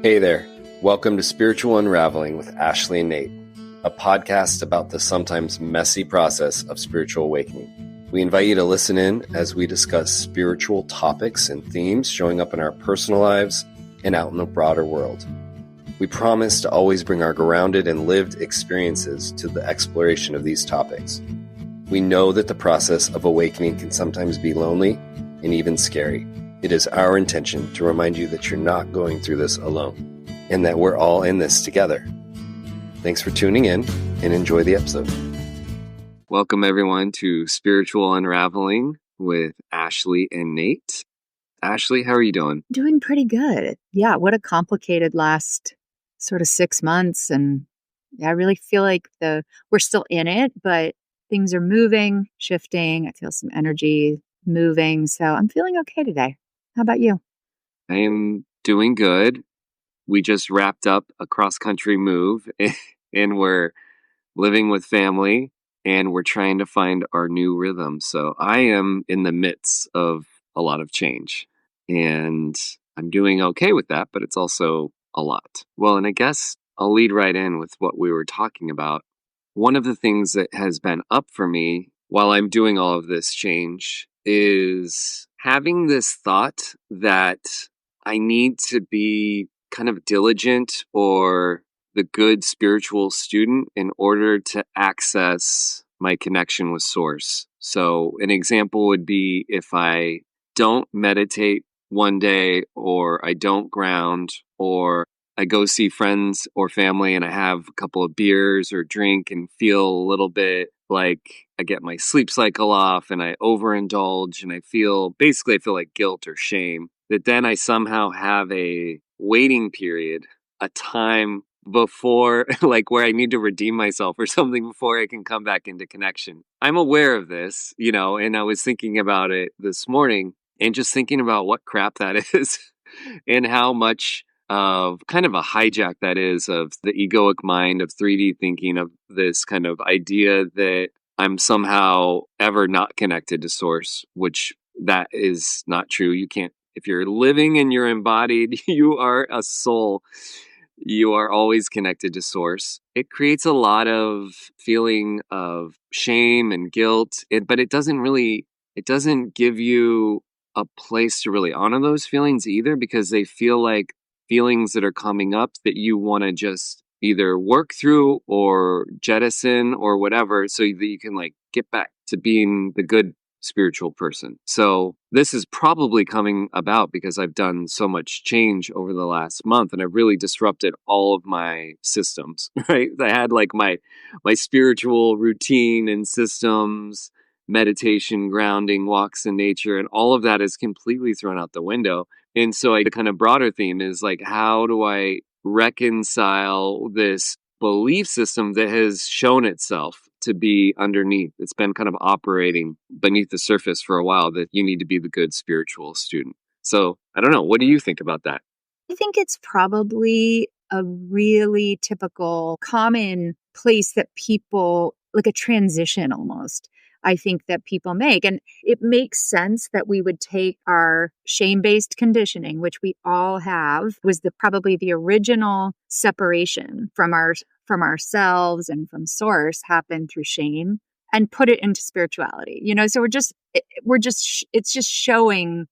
Hey there. Welcome to Spiritual Unraveling with Ashley and Nate, a podcast about the sometimes messy process of spiritual awakening. We invite you to listen in as we discuss spiritual topics and themes showing up in our personal lives and out in the broader world. We promise to always bring our grounded and lived experiences to the exploration of these topics. We know that the process of awakening can sometimes be lonely and even scary. It is our intention to remind you that you're not going through this alone and that we're all in this together. Thanks for tuning in and enjoy the episode. Welcome everyone to Spiritual Unraveling with Ashley and Nate. Ashley, how are you doing? Doing pretty good. Yeah, what a complicated last sort of 6 months. And I really feel like we're still in it, but things are moving, shifting. I feel some energy moving. So I'm feeling okay today. How about you? I am doing good. We just wrapped up a cross-country move and we're living with family and we're trying to find our new rhythm. So I am in the midst of a lot of change and I'm doing okay with that, but it's also a lot. Well, and I guess I'll lead right in with what we were talking about. One of the things that has been up for me while I'm doing all of this change is having this thought that I need to be kind of diligent or the good spiritual student in order to access my connection with Source. So an example would be if I don't meditate one day or I don't ground or I go see friends or family and I have a couple of beers or drink and feel a little bit like I get my sleep cycle off and I overindulge and I feel like guilt or shame, that then I somehow have a waiting period, a time before like where I need to redeem myself or something before I can come back into connection. I'm aware of this, and I was thinking about it this morning and just thinking about what crap that is and how much of kind of a hijack that is of the egoic mind of 3D thinking, of this kind of idea that I'm somehow ever not connected to Source, which that is not true. You can't, if you're living and you're embodied, you are a soul. You are always connected to Source. It creates a lot of feeling of shame and guilt, but it doesn't give you a place to really honor those feelings either, because they feel like feelings that are coming up that you want to just either work through or jettison or whatever, so that you can like get back to being the good spiritual person. So this is probably coming about because I've done so much change over the last month and I've really disrupted all of my systems, right? I had like my spiritual routine and systems, meditation, grounding, walks in nature, and all of that is completely thrown out the window. And so the kind of broader theme is like, how do I reconcile this belief system that has shown itself to be underneath? It's been kind of operating beneath the surface for a while, that you need to be the good spiritual student. So I don't know. What do you think about that? I think it's probably a really typical, common place that people, like a transition almost, I think that people make. And it makes sense that we would take our shame-based conditioning, which we all have, was probably the original separation from ourselves and from Source, happened through shame, and put it into spirituality. So it's just showing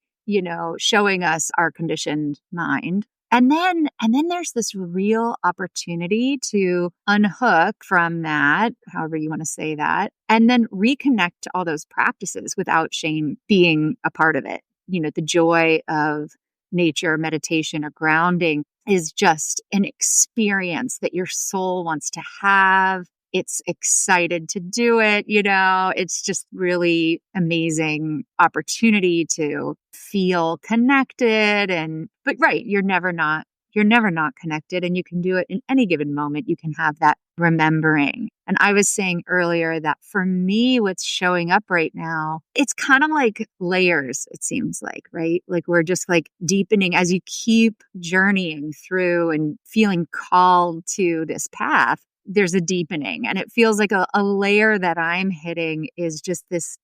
us our conditioned mind. And then there's this real opportunity to unhook from that, however you want to say that, and then reconnect to all those practices without shame being a part of it. The joy of nature, meditation, or grounding is just an experience that your soul wants to have. It's excited to do it. It's just really amazing opportunity to feel connected. But right, you're never not connected, and you can do it in any given moment. You can have that remembering. And I was saying earlier that for me, what's showing up right now, it's kind of like layers, it seems like, right? Like we're just like deepening as you keep journeying through and feeling called to this path. There's a deepening, and it feels like a layer that I'm hitting is just this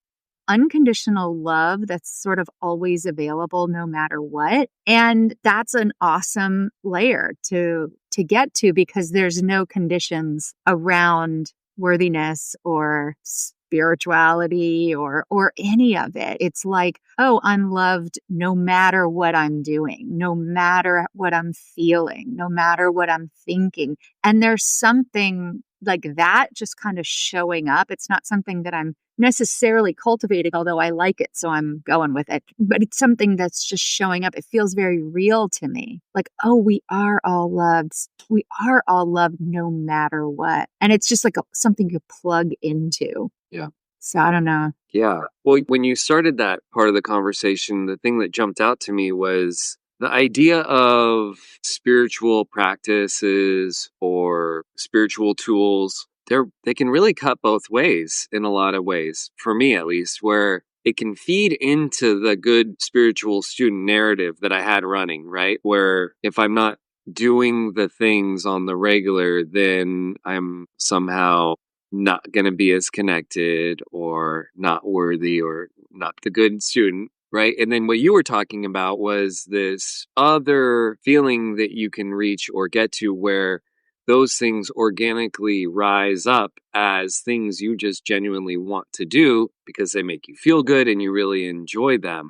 unconditional love that's sort of always available no matter what. And that's an awesome layer to get to because there's no conditions around worthiness or spirituality or any of it. It's like, oh, I'm loved no matter what I'm doing, no matter what I'm feeling, no matter what I'm thinking. And there's something like that just kind of showing up. It's not something that I'm necessarily cultivating, although I like it, so I'm going with it. But it's something that's just showing up. It feels very real to me. Like, oh, we are all loved. We are all loved no matter what. And it's just like something you plug into. Yeah. So I don't know. Yeah. Well, when you started that part of the conversation, the thing that jumped out to me was the idea of spiritual practices or spiritual tools. They can really cut both ways in a lot of ways, for me at least, where it can feed into the good spiritual student narrative that I had running, right? Where if I'm not doing the things on the regular, then I'm somehow not going to be as connected or not worthy or not the good student, right? And then what you were talking about was this other feeling that you can reach or get to where those things organically rise up as things you just genuinely want to do because they make you feel good and you really enjoy them.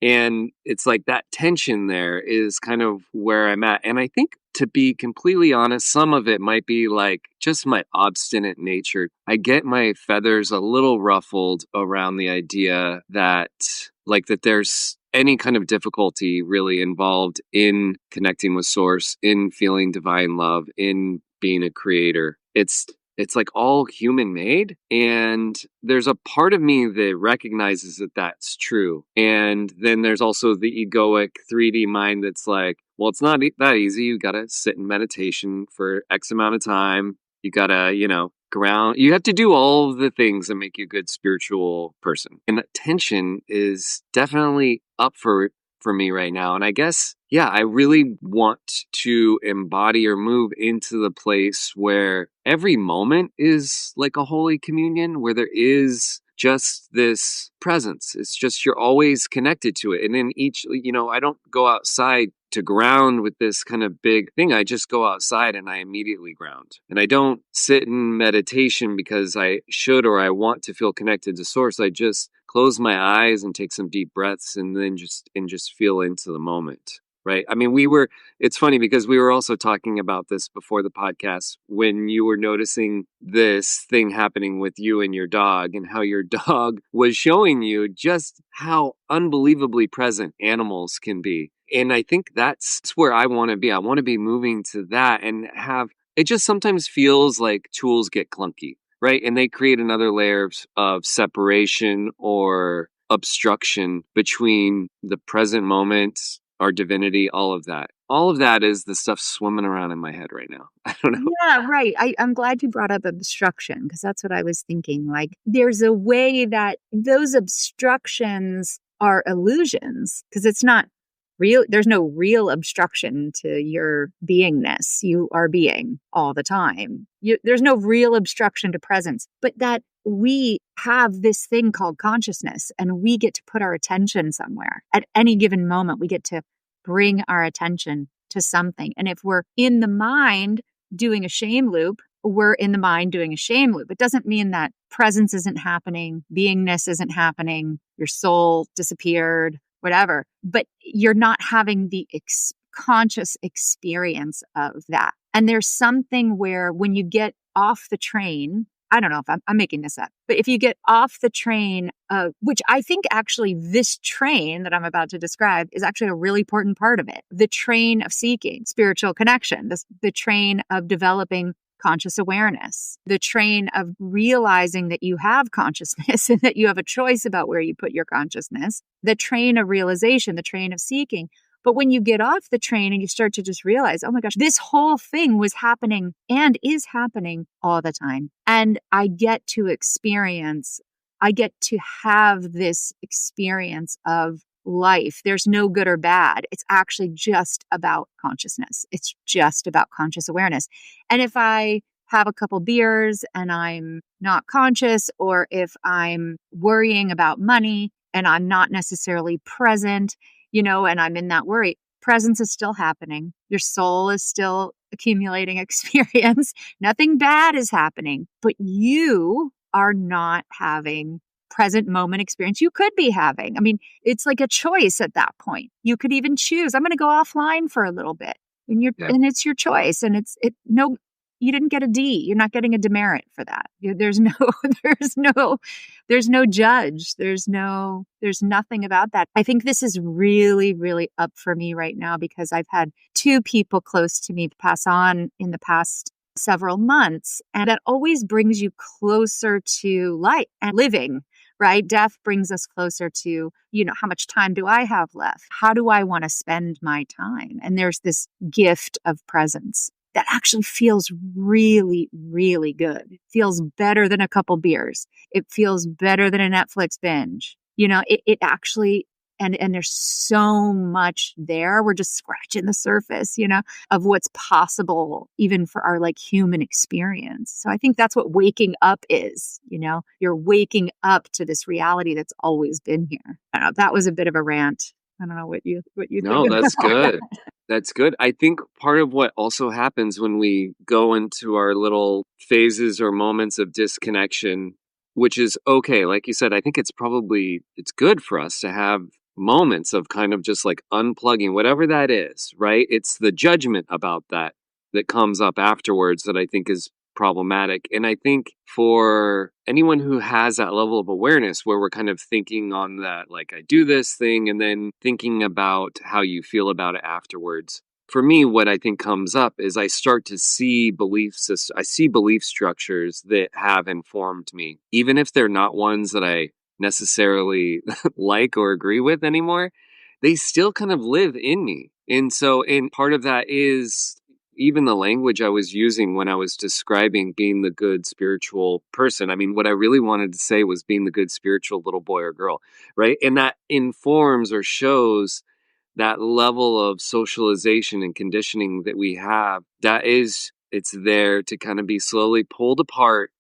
And it's like that tension there is kind of where I'm at. And I think, to be completely honest, some of it might be like just my obstinate nature. I get my feathers a little ruffled around the idea that, like, that there's any kind of difficulty really involved in connecting with source, in feeling divine love, in being a creator. It's like all human made. And there's a part of me that recognizes that that's true. And then there's also the egoic 3D mind that's like, well, it's not that easy. You got to sit in meditation for X amount of time. You got to, ground. You have to do all of the things that make you a good spiritual person. And that tension is definitely up for me right now. And I guess, yeah, I really want to embody or move into the place where every moment is like a Holy Communion, where there is just this presence. It's just you're always connected to it. And in each, I don't go outside to ground with this kind of big thing. I just go outside and I immediately ground. And I don't sit in meditation because I should or I want to feel connected to source. I just close my eyes and take some deep breaths and then just feel into the moment. Right. I mean, it's funny because we were also talking about this before the podcast when you were noticing this thing happening with you and your dog and how your dog was showing you just how unbelievably present animals can be. And I think that's where I want to be. I want to be moving to that and it just sometimes feels like tools get clunky, right? And they create another layer of separation or obstruction between the present moment, our divinity, all of that. All of that is the stuff swimming around in my head right now. I don't know. Yeah, right. I'm glad you brought up obstruction because that's what I was thinking. Like, there's a way that those obstructions are illusions because it's not real. There's no real obstruction to your beingness. You are being all the time. There's no real obstruction to presence, but that we have this thing called consciousness and we get to put our attention somewhere at any given moment. We get to bring our attention to something. And if we're in the mind doing a shame loop, we're in the mind doing a shame loop. It doesn't mean that presence isn't happening, beingness isn't happening, your soul disappeared, whatever, but you're not having the conscious experience of that. And there's something where when you get off the train, I don't know if I'm making this up, but if you get off the train, which I think actually this train that I'm about to describe is actually a really important part of it, the train of seeking spiritual connection, the train of developing conscious awareness, the train of realizing that you have consciousness and that you have a choice about where you put your consciousness, the train of realization, the train of seeking. But when you get off the train and you start to just realize, oh my gosh, this whole thing was happening and is happening all the time. And I get to have this experience of life. There's no good or bad. It's actually just about consciousness. It's just about conscious awareness. And if I have a couple beers and I'm not conscious, or if I'm worrying about money and I'm not necessarily present, and I'm in that worry, presence is still happening. Your soul is still accumulating experience. Nothing bad is happening, but you are not having present moment experience you could be having. I mean, it's like a choice at that point. You could even choose, I'm going to go offline for a little bit. Yeah. And it's your choice. And no, you didn't get a D. You're not getting a demerit for that. There's no, there's no, there's no judge. There's nothing about that. I think this is really, really up for me right now because I've had two people close to me pass on in the past several months. And that always brings you closer to life and living, right? Death brings us closer to, how much time do I have left? How do I want to spend my time? And there's this gift of presence that actually feels really, really good. It feels better than a couple beers. It feels better than a Netflix binge. It actually, and there's so much there. We're just scratching the surface, of what's possible even for our like human experience. So I think that's what waking up is, you're waking up to this reality that's always been here. I don't know, that was a bit of a rant. I don't know what you think No, that's about good. that. That's good. I think part of what also happens when we go into our little phases or moments of disconnection, which is okay, like you said, I think it's good for us to have moments of kind of just like unplugging, whatever that is, right? It's the judgment about that that comes up afterwards that I think is problematic. And I think for anyone who has that level of awareness where we're kind of thinking on that, like I do this thing and then thinking about how you feel about it afterwards. For me, what I think comes up is I start to see I see belief structures that have informed me, even if they're not ones that I necessarily like or agree with anymore, they still kind of live in me. And part of that is even the language I was using when I was describing being the good spiritual person. I mean, what I really wanted to say was being the good spiritual little boy or girl, right? And that informs or shows that level of socialization and conditioning that we have. It's there to kind of be slowly pulled apart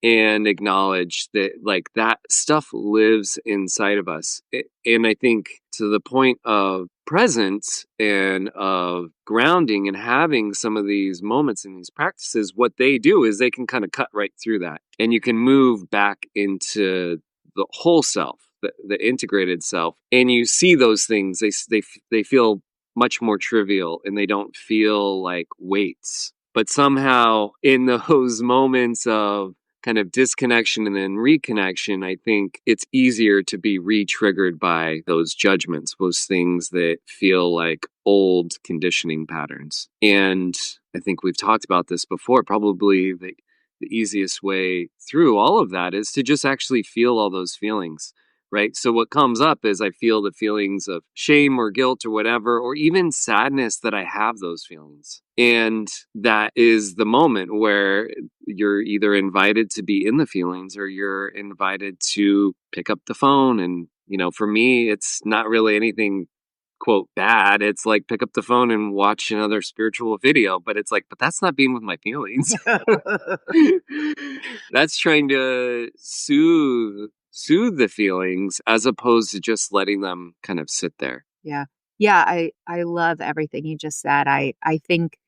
and acknowledge that like that stuff lives inside of us. And I think to the point of presence and of grounding and having some of these moments and these practices, what they do is they can kind of cut right through that and you can move back into the whole self, the integrated self, and you see those things. They feel much more trivial and they don't feel like weights. But somehow in those moments of kind of disconnection and then reconnection, I think it's easier to be re-triggered by those judgments, those things that feel like old conditioning patterns. And I think we've talked about this before. Probably the easiest way through all of that is to just actually feel all those feelings. Right. So what comes up is I feel the feelings of shame or guilt or whatever, or even sadness that I have those feelings. And that is the moment where you're either invited to be in the feelings or you're invited to pick up the phone. And, for me, it's not really anything quote bad. It's like pick up the phone and watch another spiritual video, but it's like, but that's not being with my feelings. That's trying to soothe the feelings as opposed to just letting them kind of sit there. Yeah. Yeah, I love everything you just said. I think,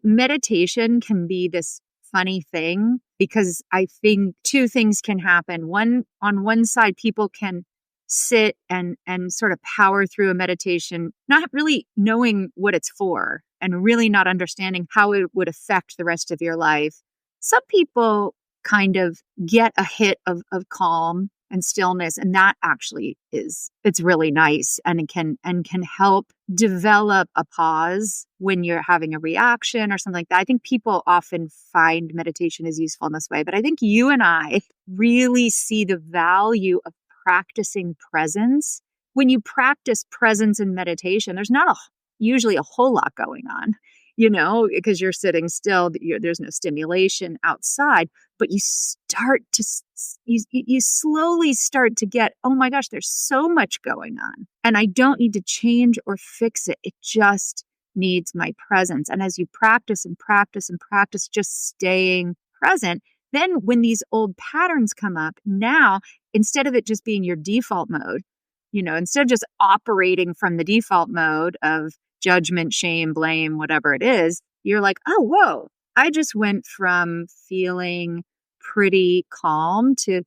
meditation can be this funny thing because I think two things can happen. One, on one side, people can sit and sort of power through a meditation, not really knowing what it's for and really not understanding how it would affect the rest of your life. Some people kind of get a hit of calm and stillness, and that actually it's really nice, and it can help develop a pause when you're having a reaction or something like that. I think people often find meditation is useful in this way, but I think you and I really see the value of practicing presence. When you practice presence in meditation, there's not usually a whole lot going on, because you're sitting still, there's no stimulation outside, but you slowly start to get, oh my gosh, there's so much going on and I don't need to change or fix it. It just needs my presence. And as you practice and practice and practice just staying present, then when these old patterns come up, now instead of it just being your default mode, instead of just operating from the default mode of judgment, shame, blame, whatever it is, you're like, oh, whoa, I just went from feeling pretty calm to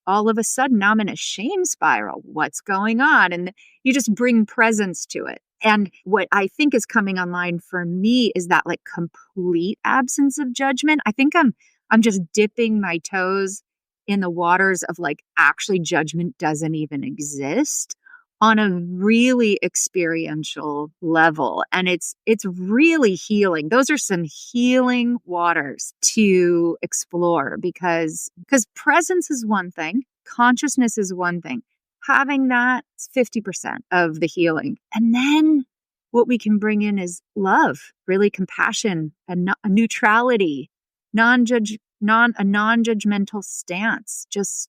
all of a sudden now I'm in a shame spiral. What's going on? And you just bring presence to it. And what I think is coming online for me is that like complete absence of judgment. I think I'm just dipping my toes in the waters of like actually judgment doesn't even exist on a really experiential level, and it's really healing. Those are some healing waters to explore because presence is one thing, consciousness is one thing. Having that is 50% of the healing, and then what we can bring in is love, really compassion, and a neutrality, a non-judgmental stance, just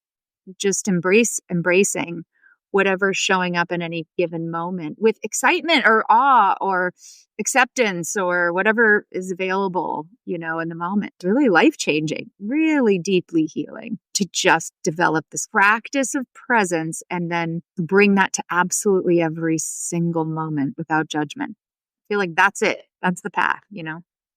embracing whatever's showing up in any given moment with excitement or awe or acceptance or whatever is available, in the moment. Really life-changing, really deeply healing to just develop this practice of presence and then bring that to absolutely every single moment without judgment. I feel like that's it. That's the path.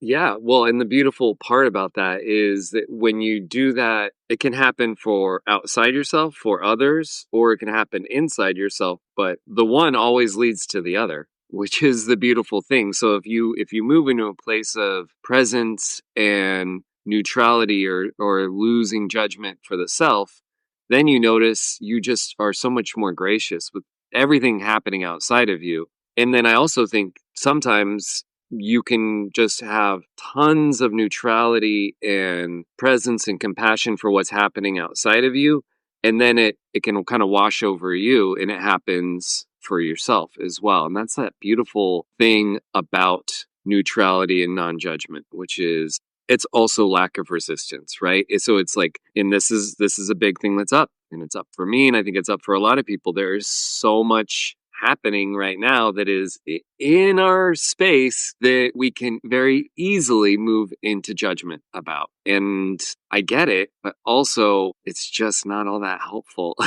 Yeah, well, and the beautiful part about that is that when you do that, it can happen for outside yourself, for others, or it can happen inside yourself, but the one always leads to the other, which is the beautiful thing. So if you move into a place of presence and neutrality or losing judgment for the self, then you notice you just are so much more gracious with everything happening outside of you. And then I also think sometimes you can just have tons of neutrality and presence and compassion for what's happening outside of you. And then it can kind of wash over you and it happens for yourself as well. And that's that beautiful thing about neutrality and non-judgment, which is it's also lack of resistance, right? So it's like, and this is a big thing that's up, and it's up for me, and I think it's up for a lot of people. There is so much happening right now that is in our space that we can very easily move into judgment about. And I get it, but also it's just not all that helpful.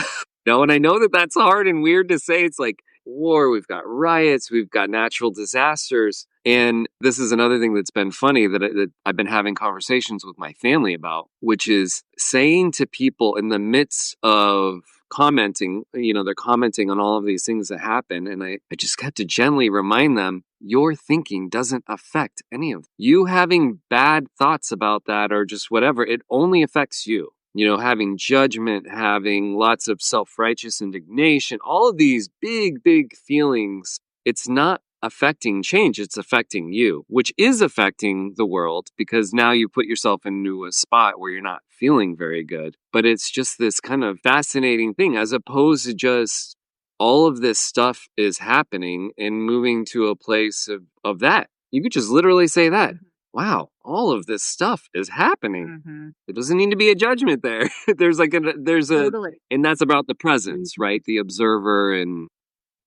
No, and I know that that's hard and weird to say. It's like war, we've got riots, we've got natural disasters. And this is another thing that's been funny that I've been having conversations with my family about, which is saying to people in the midst of commenting, they're commenting on all of these things that happen. And I just have to gently remind them, your thinking doesn't affect any of them. You having bad thoughts about that or just whatever, it only affects you. Having judgment, having lots of self-righteous indignation, all of these big, big feelings, it's not affecting change, it's affecting you, which is affecting the world because now you put yourself into a spot where you're not feeling very good. But it's just this kind of fascinating thing as opposed to just all of this stuff is happening and moving to a place of that. You could just literally say that. Wow, all of this stuff is happening. Mm-hmm. There doesn't need to be a judgment there. there's a, Totally. and that's about the presence, right? The observer and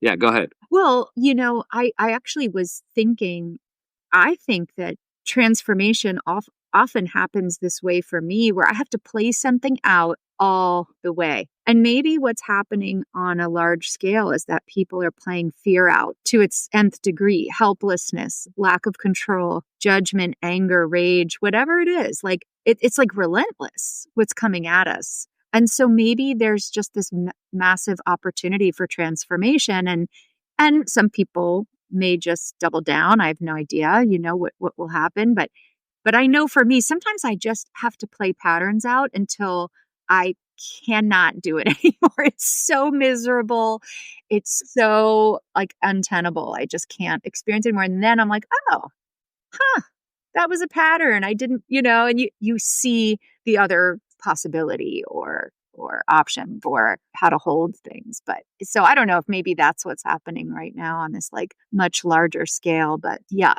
yeah, go ahead. Well, I actually was thinking, I think that transformation often happens this way for me, where I have to play something out all the way. And maybe what's happening on a large scale is that people are playing fear out to its nth degree, helplessness, lack of control, judgment, anger, rage, whatever it is. Like it's like relentless what's coming at us. And so maybe there's just this massive opportunity for transformation, and some people may just double down. I have no idea, what will happen, but I know for me, sometimes I just have to play patterns out until I cannot do it anymore. It's so miserable. It's so like untenable. I just can't experience it anymore. And then I'm like, oh, that was a pattern. I didn't, and you see the other possibility or option for how to hold things. But so I don't know if maybe that's what's happening right now on this like much larger scale. But yeah,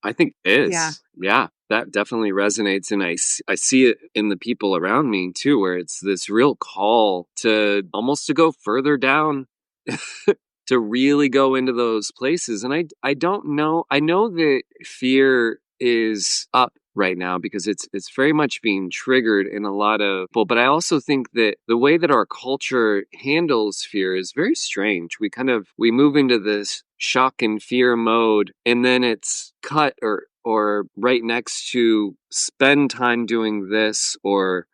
I think it yeah. is. Yeah, that definitely resonates. And I see it in the people around me too, where it's this real call to almost to go further down to really go into those places. And I don't know. I know that fear is up right now because it's very much being triggered in a lot of people. But I also think that the way that our culture handles fear is very strange. We move into this shock and fear mode, and then it's cut or right next to spend time doing this or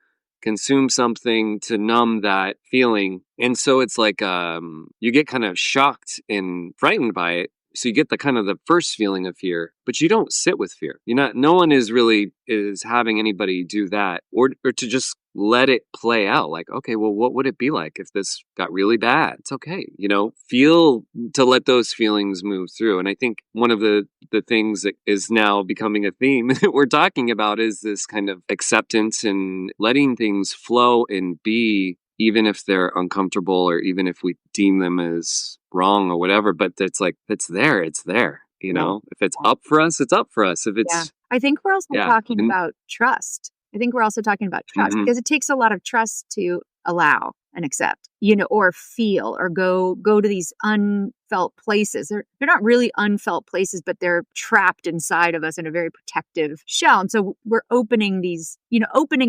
consume something to numb that feeling. And so it's like you get kind of shocked and frightened by it. So you get the kind of the first feeling of fear, but you don't sit with fear. No one is having anybody do that or to just let it play out. Like, okay, well, what would it be like if this got really bad? It's okay. Feel to let those feelings move through. And I think one of the things that is now becoming a theme that we're talking about is this kind of acceptance and letting things flow and be, even if they're uncomfortable or even if we deem them as wrong or whatever. But it's like, it's there. Yeah. If it's up for us, it's up for us. If Yeah. it's, I think we're also yeah. talking about trust. I think we're also talking about trust Mhm. because it takes a lot of trust to allow and accept, or feel or go to these unfelt places. They're not really unfelt places, but they're trapped inside of us in a very protective shell. And so we're opening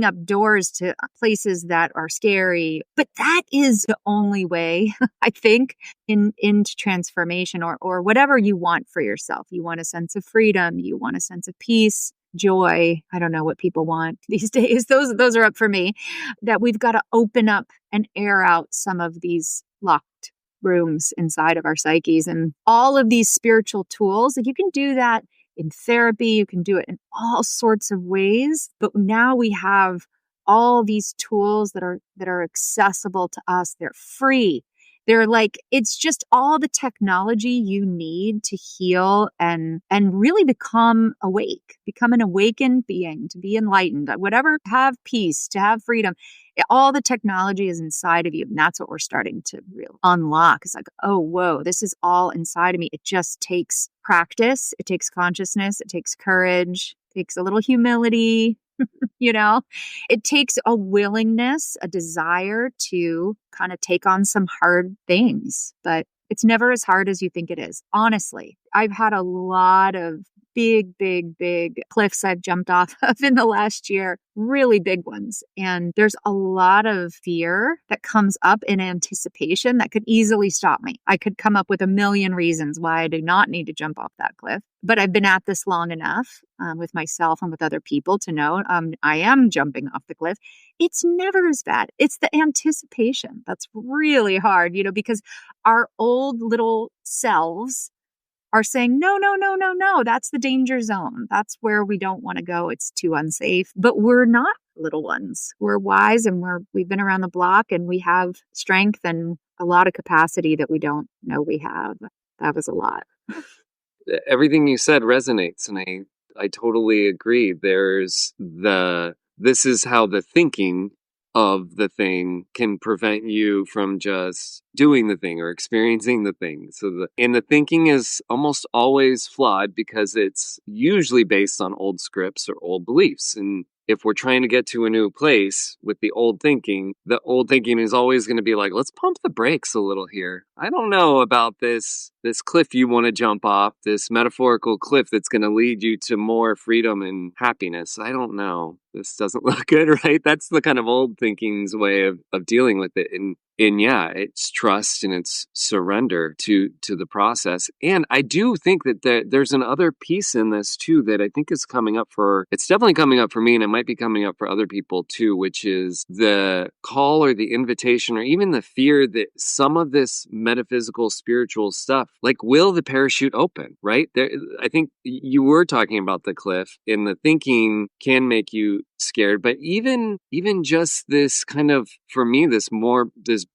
up doors to places that are scary. But that is the only way, I think, into transformation or whatever you want for yourself. You want a sense of freedom, you want a sense of peace, joy. I don't know what people want these days. Those are up for me. That we've got to open up and air out some of these locked rooms inside of our psyches, and all of these spiritual tools. Like, you can do that in therapy, you can do it in all sorts of ways. But now we have all these tools that are accessible to us. They're free. They're like, it's just all the technology you need to heal and really become awake, become an awakened being, to be enlightened, whatever, have peace, to have freedom. All the technology is inside of you. And that's what we're starting to really unlock. It's like, oh, whoa, this is all inside of me. It just takes practice. It takes consciousness. It takes courage. It takes a little humility. It takes a willingness, a desire to kind of take on some hard things, but it's never as hard as you think it is. Honestly, I've had a lot of big, big, big cliffs I've jumped off of in the last year, really big ones. And there's a lot of fear that comes up in anticipation that could easily stop me. I could come up with a million reasons why I do not need to jump off that cliff. But I've been at this long enough with myself and with other people to know I am jumping off the cliff. It's never as bad. It's the anticipation that's really hard, because our old little selves are saying, no, no, no, no, no, that's the danger zone. That's where we don't want to go. It's too unsafe. But we're not little ones. We're wise and we've been around the block and we have strength and a lot of capacity that we don't know we have. That was a lot. Everything you said resonates, and I totally agree. This is how the thinking of the thing can prevent you from just doing the thing or experiencing the thing. And the thinking is almost always flawed because it's usually based on old scripts or old beliefs. And if we're trying to get to a new place with the old thinking is always going to be like, let's pump the brakes a little here. I don't know about this cliff you want to jump off, this metaphorical cliff that's going to lead you to more freedom and happiness. I don't know. This doesn't look good, right? That's the kind of old thinking's way of dealing with it. And yeah, it's trust and it's surrender to the process. And I do think that there's another piece in this too that I think is it's definitely coming up for me, and it might be coming up for other people too, which is the call or the invitation or even the fear that some of this metaphysical spiritual stuff, like, will the parachute open, right? I think you were talking about the cliff, and the thinking can make you scared, but even just this kind of, for me, this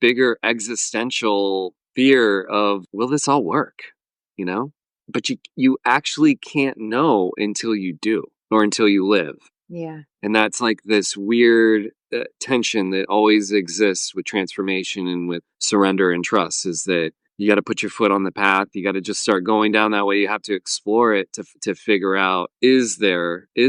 bigger existential fear of, will this all work, but you actually can't know until you do or until you live. Yeah. And that's like this weird tension that always exists with transformation and with surrender and trust, is that you got to put your foot on the path. You got to just start going down that way. You have to explore it to figure out, is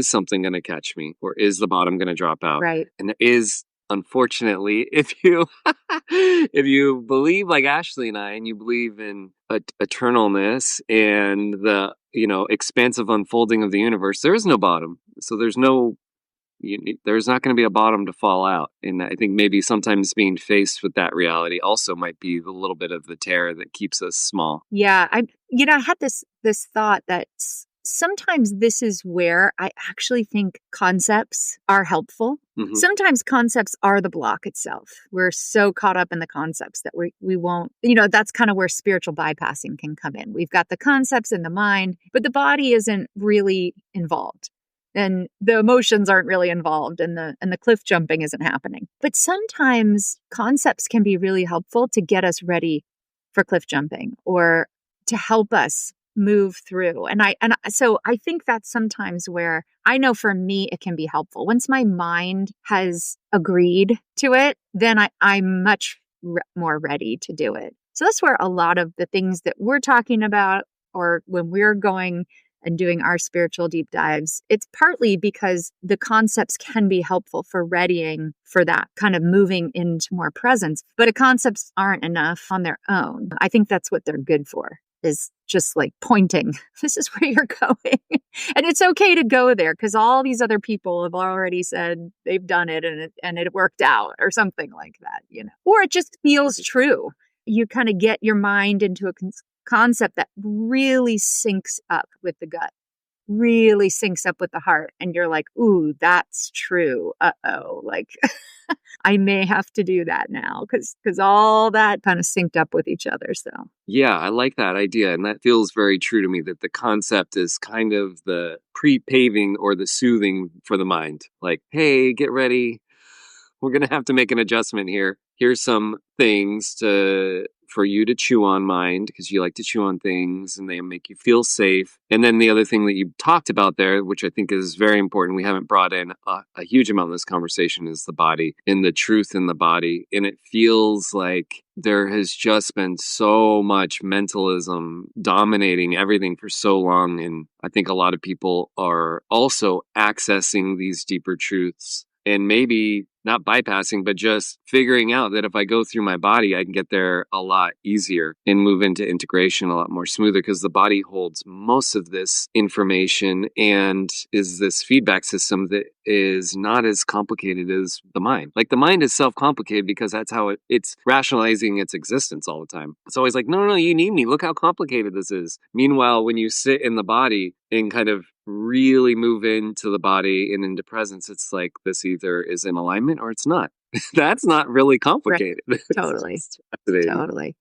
something going to catch me, or is the bottom going to drop out? Right. And is unfortunately, if you believe like Ashley and I, and you believe in eternalness and the expansive unfolding of the universe, there is no bottom. So there's not going to be a bottom to fall out. And I think maybe sometimes being faced with that reality also might be a little bit of the terror that keeps us small. Yeah, I had this thought that sometimes this is where I actually think concepts are helpful. Mm-hmm. Sometimes concepts are the block itself. We're so caught up in the concepts that we won't, that's kind of where spiritual bypassing can come in. We've got the concepts in the mind, but the body isn't really involved. And the emotions aren't really involved, and the cliff jumping isn't happening. But sometimes concepts can be really helpful to get us ready for cliff jumping or to help us move through. So I think that's sometimes where I know for me it can be helpful. Once my mind has agreed to it, then I'm much more ready to do it. So that's where a lot of the things that we're talking about, or when we're going and doing our spiritual deep dives, it's partly because the concepts can be helpful for readying for that kind of moving into more presence. But the concepts aren't enough on their own. I think that's what they're good for, is just like pointing, this is where you're going. And it's okay to go there because all these other people have already said they've done it and it worked out or something like that, or it just feels true. You kind of get your mind into a concept that really syncs up with the gut, really syncs up with the heart. And you're like, ooh, that's true. Uh-oh. Like I may have to do that now because all that kind of synced up with each other. So yeah, I like that idea. And that feels very true to me, that the concept is kind of the pre-paving or the soothing for the mind. Like, hey, get ready. We're going to have to make an adjustment here. Here's some things for you to chew on, mind, because you like to chew on things and they make you feel safe. And then the other thing that you talked about there, which I think is very important, we haven't brought in a huge amount in this conversation, is the body and the truth in the body. And it feels like there has just been so much mentalism dominating everything for so long. And I think a lot of people are also accessing these deeper truths and maybe not bypassing, but just figuring out that if I go through my body, I can get there a lot easier and move into integration a lot more smoother, because the body holds most of this information and is this feedback system that is not as complicated as the mind. Like the mind is self-complicated because that's how it's rationalizing its existence all the time. It's always like, no, you need me. Look how complicated this is. Meanwhile, when you sit in the body and kind of really move into the body and into presence, it's like this either is in alignment or it's not. That's not really complicated. Right. Totally.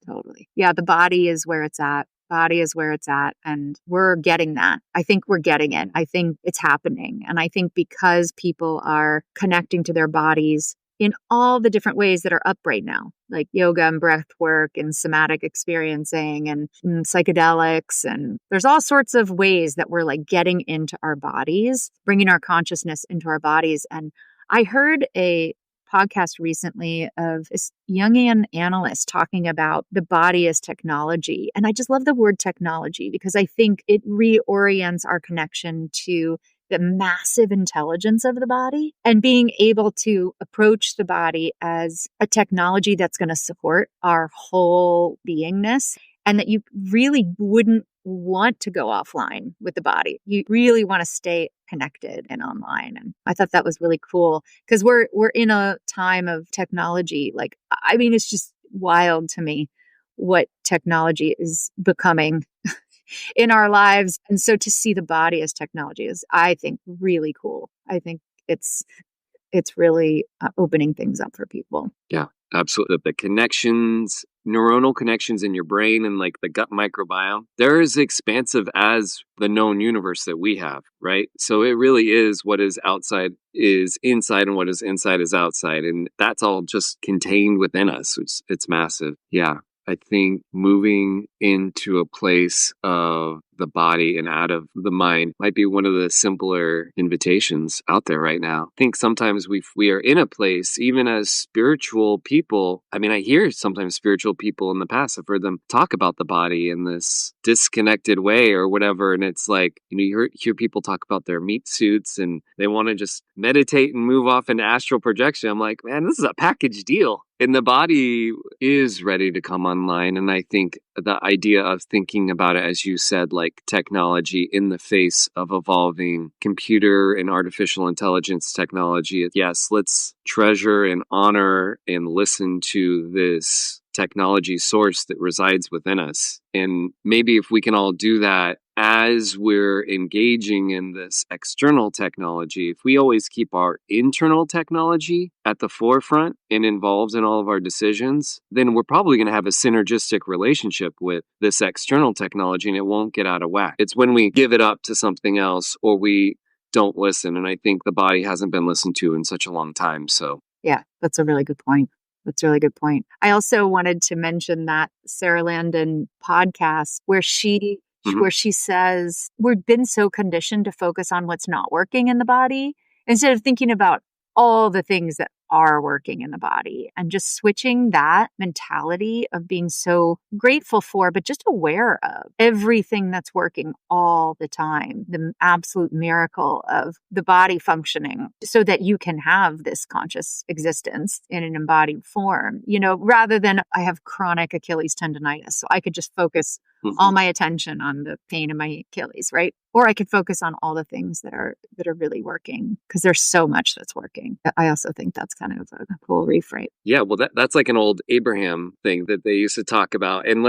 Totally. Yeah, the body is where it's at. Body is where it's at. And we're getting that. I think we're getting it. I think it's happening. And I think because people are connecting to their bodies in all the different ways that are up right now, like yoga and breath work and somatic experiencing and psychedelics. And there's all sorts of ways that we're like getting into our bodies, bringing our consciousness into our bodies. And I heard a podcast recently of this Jungian analyst talking about the body as technology. And I just love the word technology because I think it reorients our connection to the massive intelligence of the body and being able to approach the body as a technology that's going to support our whole beingness, and that you really wouldn't want to go offline with the body. You really want to stay connected and online. And I thought that was really cool because we're in a time of technology. Like, I mean, it's just wild to me what technology is becoming in our lives. And so to see the body as technology is, I think, really cool. I think it's really opening things up for people. Yeah, absolutely. The connections, neuronal connections in your brain and like the gut microbiome, they're as expansive as the known universe that we have, right? So it really is what is outside is inside and what is inside is outside. And that's all just contained within us. It's massive. Yeah. I think moving into a place of the body and out of the mind might be one of the simpler invitations out there right now. I think sometimes we are in a place, even as spiritual people. I mean, I hear sometimes spiritual people in the past, I've heard them talk about the body in this disconnected way or whatever. And it's like, you hear people talk about their meat suits and they want to just meditate and move off into astral projection. I'm like, man, this is a package deal. And the body is ready to come online. And I think the idea of thinking about it, as you said, like technology in the face of evolving computer and artificial intelligence technology. Yes, let's treasure and honor and listen to this technology source that resides within us. And maybe if we can all do that as we're engaging in this external technology, if we always keep our internal technology at the forefront and involved in all of our decisions, then we're probably going to have a synergistic relationship with this external technology and it won't get out of whack. It's when we give it up to something else or we don't listen. And I think the body hasn't been listened to in such a long time. So, yeah, that's a really good point. That's a really good point. I also wanted to mention that Sarah Landon podcast where she says we've been so conditioned to focus on what's not working in the body instead of thinking about all the things that are working in the body and just switching that mentality of being so grateful for, but just aware of everything that's working all the time, the absolute miracle of the body functioning so that you can have this conscious existence in an embodied form, rather than I have chronic Achilles tendonitis. So I could just focus all my attention on the pain in my Achilles, right? Or I could focus on all the things that are really working because there's so much that's working. I also think that's kind of a cool reframe. Yeah, well, that's like an old Abraham thing that they used to talk about. And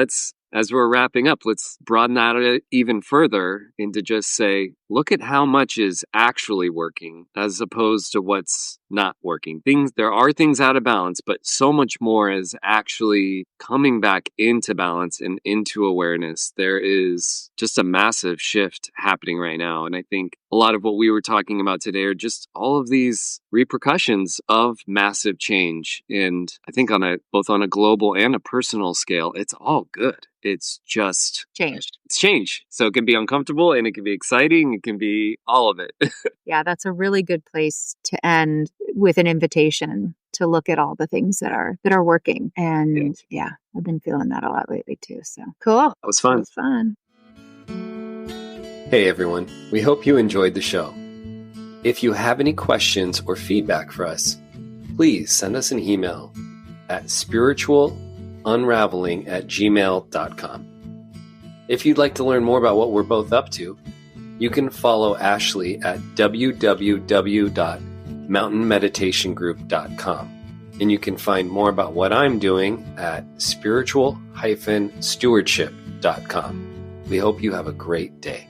as we're wrapping up, let's broaden that even further into just say, look at how much is actually working as opposed to what's not working. There are things out of balance, but so much more is actually coming back into balance and into awareness. There is just a massive shift happening right now. And I think a lot of what we were talking about today are just all of these repercussions of massive change. And I think both on a global and a personal scale, it's all good. It's just changed. It's change. So it can be uncomfortable and it can be exciting. It can be all of it. Yeah, that's a really good place to end with an invitation to look at all the things that are working. And yeah, I've been feeling that a lot lately too. So cool. That was fun. It was fun. Hey everyone, we hope you enjoyed the show. If you have any questions or feedback for us, please send us an email at spiritualunraveling@gmail.com. If you'd like to learn more about what we're both up to, you can follow Ashley at www.mountainmeditationgroup.com. And you can find more about what I'm doing at spiritual-stewardship.com. We hope you have a great day.